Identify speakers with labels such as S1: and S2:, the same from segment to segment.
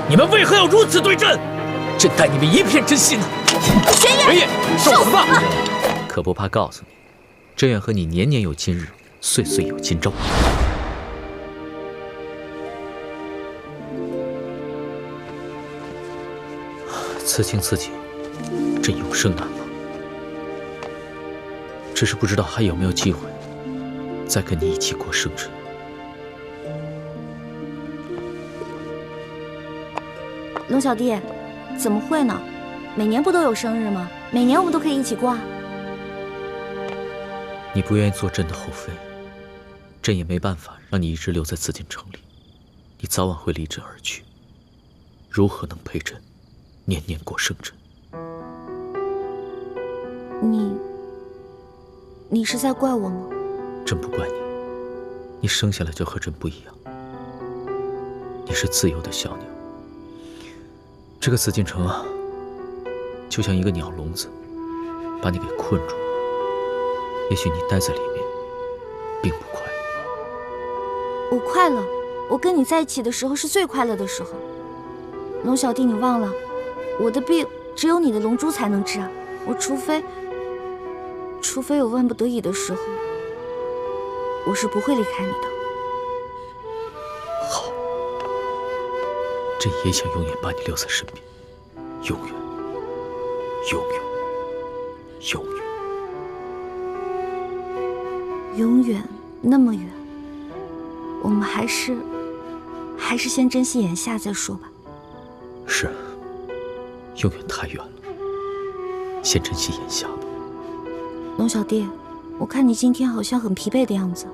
S1: 你们为何要如此对朕？朕待你们一片真心啊！
S2: 玄烨，
S1: 受死吧！
S3: 可不怕告诉你，朕愿和你年年有今日，岁岁有今朝。此情此景，朕永生难忘。只是不知道还有没有机会，再跟你一起过生辰。
S2: 龙小弟，怎么会呢？每年不都有生日吗？每年我们都可以一起过啊。
S3: 你不愿意做朕的后妃，朕也没办法让你一直留在紫禁城里。你早晚会离朕而去，如何能陪朕年年过生辰？
S2: 你是在怪我吗？
S3: 朕不怪你，你生下来就和朕不一样。你是自由的小鸟。这个紫禁城啊，就像一个鸟笼子，把你给困住。也许你待在里面，并不快乐。
S2: 我快乐，我跟你在一起的时候是最快乐的时候。龙小弟，你忘了，我的病只有你的龙珠才能治啊！我除非有万不得已的时候，我是不会离开你的。
S3: 好，朕也想永远把你留在身边，永远，永远，永远。
S2: 永远那么远，我们还是先珍惜眼下再说吧。
S3: 是，永远太远了，先珍惜眼下吧。
S2: 龙小弟，我看你今天好像很疲惫的样子。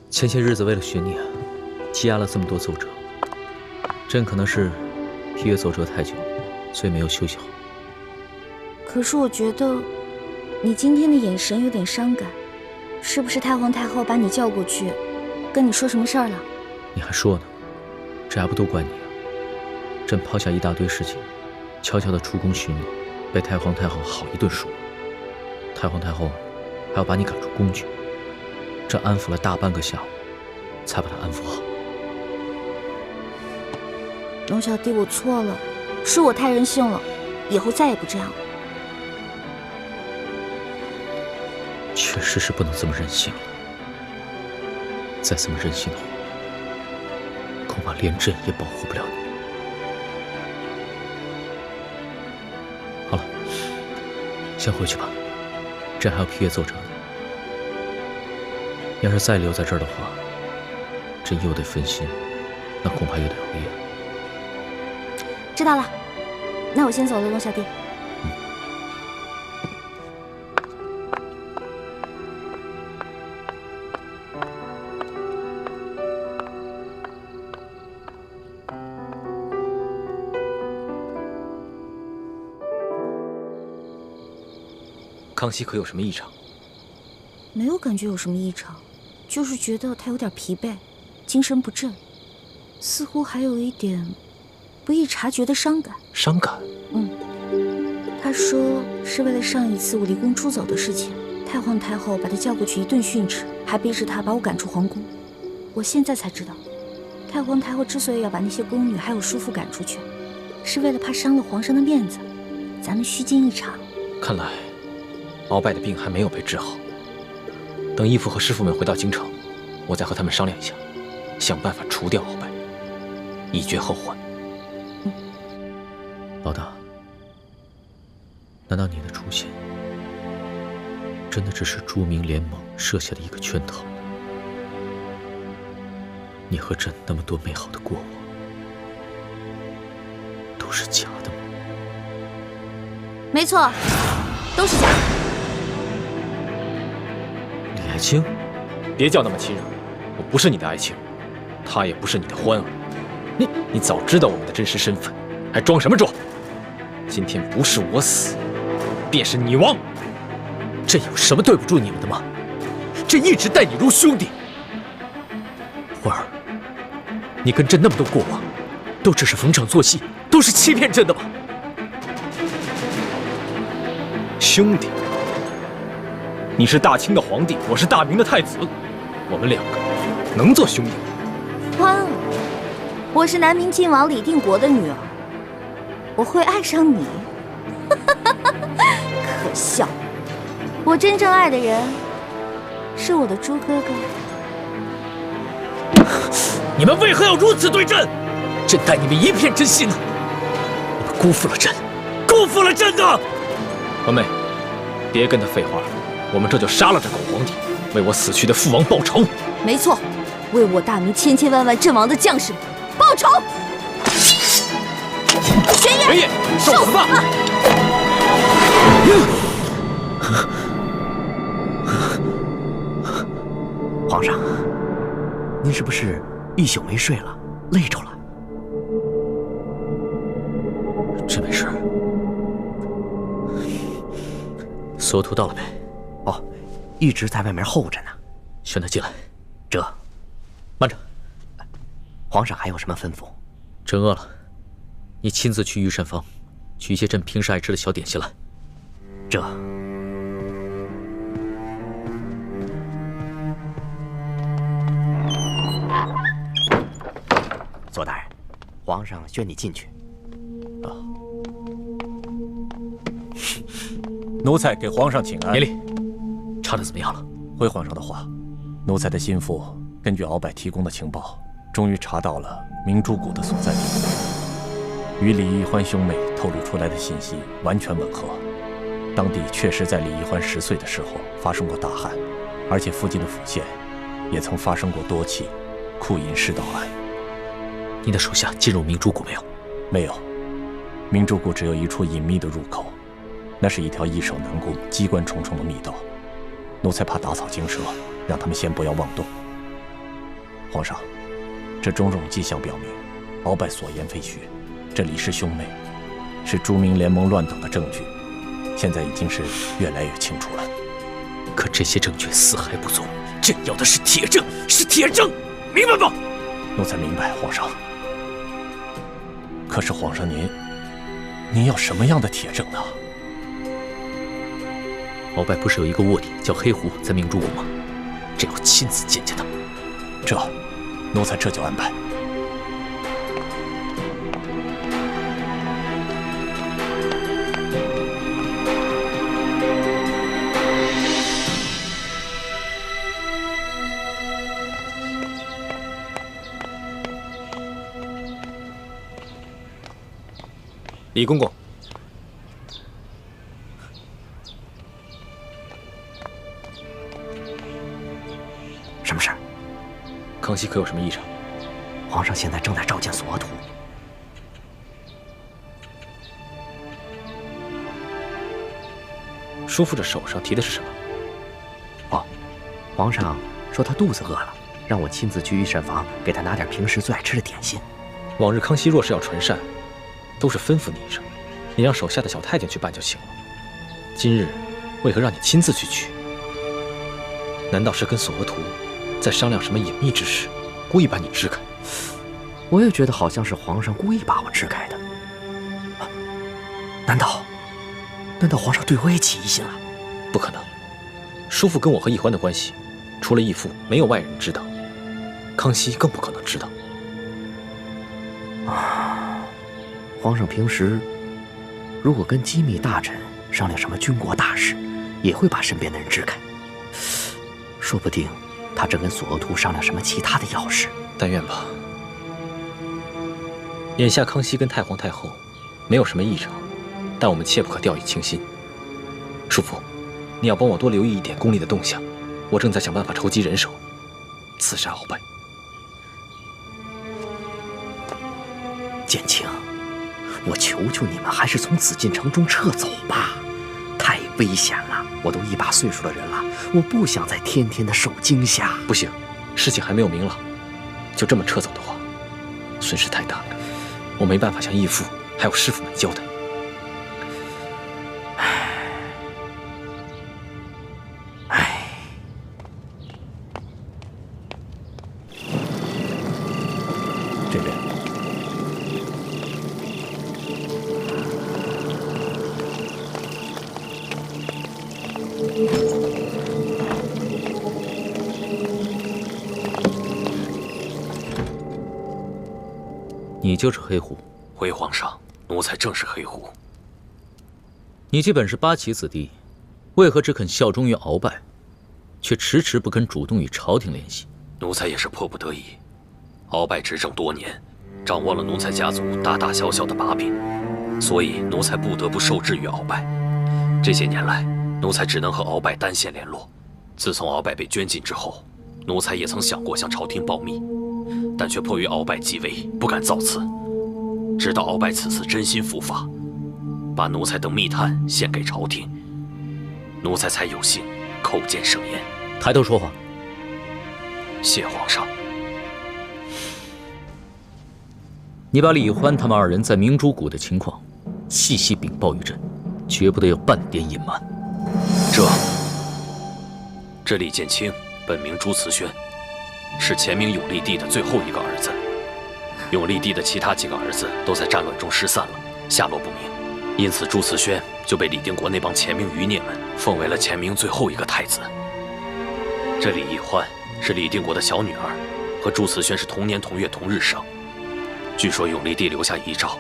S3: 前些日子为了寻你啊，积压了这么多奏折，朕可能是批阅奏折太久，所以没有休息好。
S2: 可是我觉得你今天的眼神有点伤感，是不是太皇太后把你叫过去，跟你说什么事儿了？
S3: 你还说呢？这还不都怪你啊！朕抛下一大堆事情，悄悄地出宫寻你，被太皇太后好一顿说。太皇太后还要把你赶出宫去，朕安抚了大半个下午，才把她安抚好。
S2: 龙小弟，我错了，是我太任性了，以后再也不这样了。
S3: 确实是不能这么任性了，再这么任性的话，恐怕连朕也保护不了你。好了，先回去吧，朕还要批阅奏折呢。要是再留在这儿的话，朕又得分心，那恐怕又得熬夜。
S2: 知道了，那我先走了，龙小弟。
S1: 康熙可有什么异常？
S2: 没有感觉有什么异常，就是觉得他有点疲惫，精神不振，似乎还有一点不易察觉的伤感。
S1: 伤感？
S2: 他说是为了上一次我离宫出走的事情，太皇太后把他叫过去一顿训斥，还逼着他把我赶出皇宫。我现在才知道，太皇太后之所以要把那些宫女还有叔父赶出去，是为了怕伤了皇上的面子，咱们虚惊一场。
S1: 看来鳌拜的病还没有被治好。等义父和师傅们回到京城，我再和他们商量一下，想办法除掉鳌拜，以绝后患。
S3: 老大，难道你的出现真的只是朱明联盟设下的一个圈套？你和朕那么多美好的过往，都是假的吗？
S2: 没错，都是假的。
S3: 李爱卿，
S1: 别叫那么亲热，我不是你的爱卿，她也不是你的欢儿。你早知道我们的真实身份，还装什么装？今天不是我死，便是你亡。
S3: 朕有什么对不住你们的吗？朕一直待你如兄弟。欢儿，你跟朕那么多过往，都只是逢场作戏，都是欺骗朕的吗？
S1: 兄弟，你是大清的皇帝，我是大明的太子，我们两个能做兄弟吗？
S2: 欢儿。我是南明靖王李定国的女儿，我会爱上你？可笑！我真正爱的人是我的猪哥哥。
S3: 你们为何要如此对朕？朕待你们一片真心呢，你们辜负了朕，辜负了朕的！
S1: 文妹，别跟他废话了，我们这就杀了这狗皇帝，为我死去的父王报仇。
S2: 没错，为我大明千千万万阵亡的将士们报仇！玄烨，受死吧！
S4: 皇上，您是不是一宿没睡了，累着了？
S3: 真没事。所图到了没？
S4: 哦，一直在外面候着呢。
S3: 宣他进来。
S4: 这，
S3: 慢着。
S4: 皇上还有什么吩咐？
S3: 朕饿了，你亲自去御膳房，取一些朕平时爱吃的小点心来。
S4: 这。左大人，皇上宣你进去。
S5: 啊。奴才给皇上请安。
S3: 免礼。查得怎么样了？
S5: 回皇上的话，奴才的心腹根据鳌拜提供的情报，终于查到了明珠谷的所在地，与李易欢兄妹透露出来的信息完全吻合。当地确实在李易欢10岁的时候发生过大旱，而且附近的府县也曾发生过多起库银失盗案。
S3: 你的手下进入明珠谷没有？
S5: 没有，明珠谷只有一处隐秘的入口，那是一条易守难攻、机关重重的密道。奴才怕打草惊蛇，让他们先不要妄动。皇上，这种种迹象表明，鳌拜所言非虚，这李氏兄妹是朱明联盟乱党的证据，现在已经是越来越清楚了。
S3: 可这些证据死还不足，朕要的是铁证，是铁证，明白吗？
S5: 奴才明白，皇上。可是皇上您要什么样的铁证呢？
S3: 鳌拜不是有一个卧底叫黑狐在明珠谷吗？朕要亲自见见他。
S5: 奴才这就安排。
S1: 李公公，
S4: 什么事？
S1: 康熙可有什么异常？
S4: 皇上现在正在召见索图。
S1: 叔父这手上提的是什么？
S4: 哦，皇上说他肚子饿了，让我亲自去御膳房给他拿点平时最爱吃的点心。
S1: 往日康熙若是要传膳，都是吩咐你一声，你让手下的小太监去办就行了。今日为何让你亲自去取？难道是跟索额图在商量什么隐秘之事，故意把你支开？
S4: 我也觉得好像是皇上故意把我支开的。难道皇上对我也起疑心了？
S1: 不可能，叔父跟我和奕欢的关系，除了义父，没有外人知道。康熙更不可能知道。
S4: 皇上平时如果跟机密大臣商量什么军国大事，也会把身边的人支开。说不定他正跟索额图商量什么其他的要事。
S1: 但愿吧。眼下康熙跟太皇太后没有什么异常，但我们切不可掉以轻心。叔父，你要帮我多留意一点宫里的动向，我正在想办法筹集人手，刺杀鳌拜。
S4: 建清，我求求你们，还是从紫禁城中撤走吧，太危险了。我都一把岁数的人了，我不想再天天的受惊吓。
S1: 不行，事情还没有明朗，就这么撤走的话，损失太大了，我没办法向义父还有师傅们交代。
S5: 这边。
S3: 你就是黑狐。
S4: 回皇上，奴才正是黑狐。
S3: 你既本是八旗子弟，为何只肯效忠于鳌拜，却迟迟不肯主动与朝廷联系？
S4: 奴才也是迫不得已。鳌拜执政多年，掌握了奴才家族大大小小的把柄，所以奴才不得不受制于鳌拜。这些年来，奴才只能和鳌拜单线联络。自从鳌拜被圈禁之后，奴才也曾想过向朝廷报密，但却迫于鳌拜继位，不敢造次。直到鳌拜此次真心伏法，把奴才等密探献给朝廷，奴才才有幸口见圣言。
S3: 抬头说话。
S4: 谢皇上。
S3: 你把李欢他们二人在明珠谷的情况细细禀报于朕，绝不得有半点隐瞒。
S4: 这李建清本名朱慈轩，是前明永历帝的最后一个儿子。永历帝的其他几个儿子都在战乱中失散了，下落不明，因此朱慈轩就被李定国那帮前明余孽们奉为了前明最后一个太子。这李义欢是李定国的小女儿，和朱慈轩是同年同月同日生。据说永历帝留下遗诏，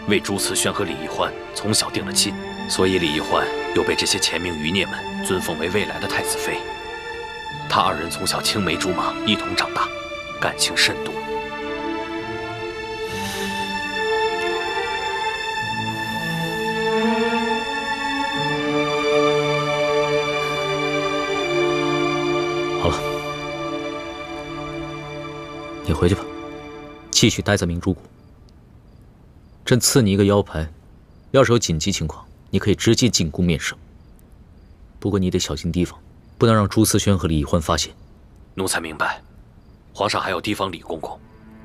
S4: 为朱慈轩和李义欢从小定了亲，所以李义欢又被这些前明余孽们尊奉为未来的太子妃。他二人从小青梅竹马，一同长大，感情深笃。
S3: 好了，你回去吧，继续待在明珠谷。朕赐你一个腰牌，要是有紧急情况，你可以直接进宫面圣。不过你得小心提防，不能让朱慈轩和李义欢发现。
S4: 奴才明白。皇上还要提防李公公。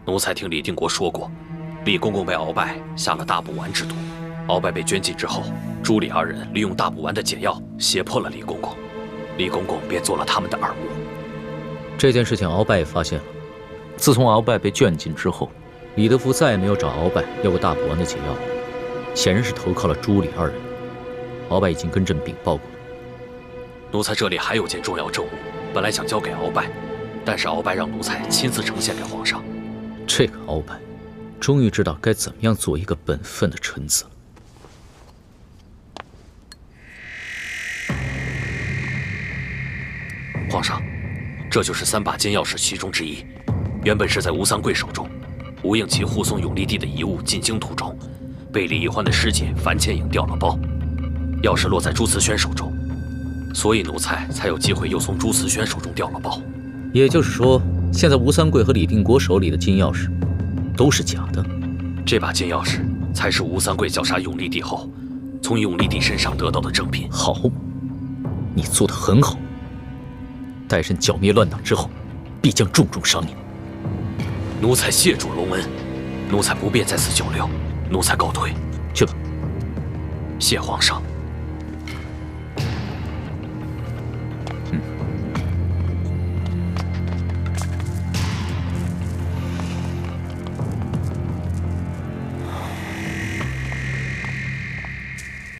S4: 奴才听李定国说过，李公公被鳌拜下了大补丸之毒。鳌拜被圈禁之后，朱李二人利用大补丸的解药胁迫了李公公，李公公便做了他们的耳目。
S3: 这件事情鳌拜也发现了。自从鳌拜被圈禁之后，李德福再也没有找鳌拜要过大补丸的解药，显然是投靠了朱李二人。鳌拜已经跟朕禀报过了。
S4: 奴才这里还有件重要政务，本来想交给鳌拜，但是鳌拜让奴才亲自呈现给皇上。
S3: 这个鳌拜，终于知道该怎么样做一个本分的臣子了。
S4: 皇上，这就是3把金钥匙其中之一，原本是在吴三桂手中。吴应奇护送永历帝的遗物进京途中，被李义欢的师姐樊倩影调了包，钥匙落在朱慈轩手中，所以奴才才有机会又从朱慈轩手中调了包。
S3: 也就是说，现在吴三桂和李定国手里的金钥匙都是假的。
S4: 这把金钥匙才是吴三桂绞杀永历帝后，从永历帝身上得到的赠品。
S3: 好，你做得很好。待朕剿灭乱党之后，必将重重赏你。
S4: 奴才谢主隆恩，奴才不便在此久留，奴才告退。
S3: 去吧。
S4: 谢皇上。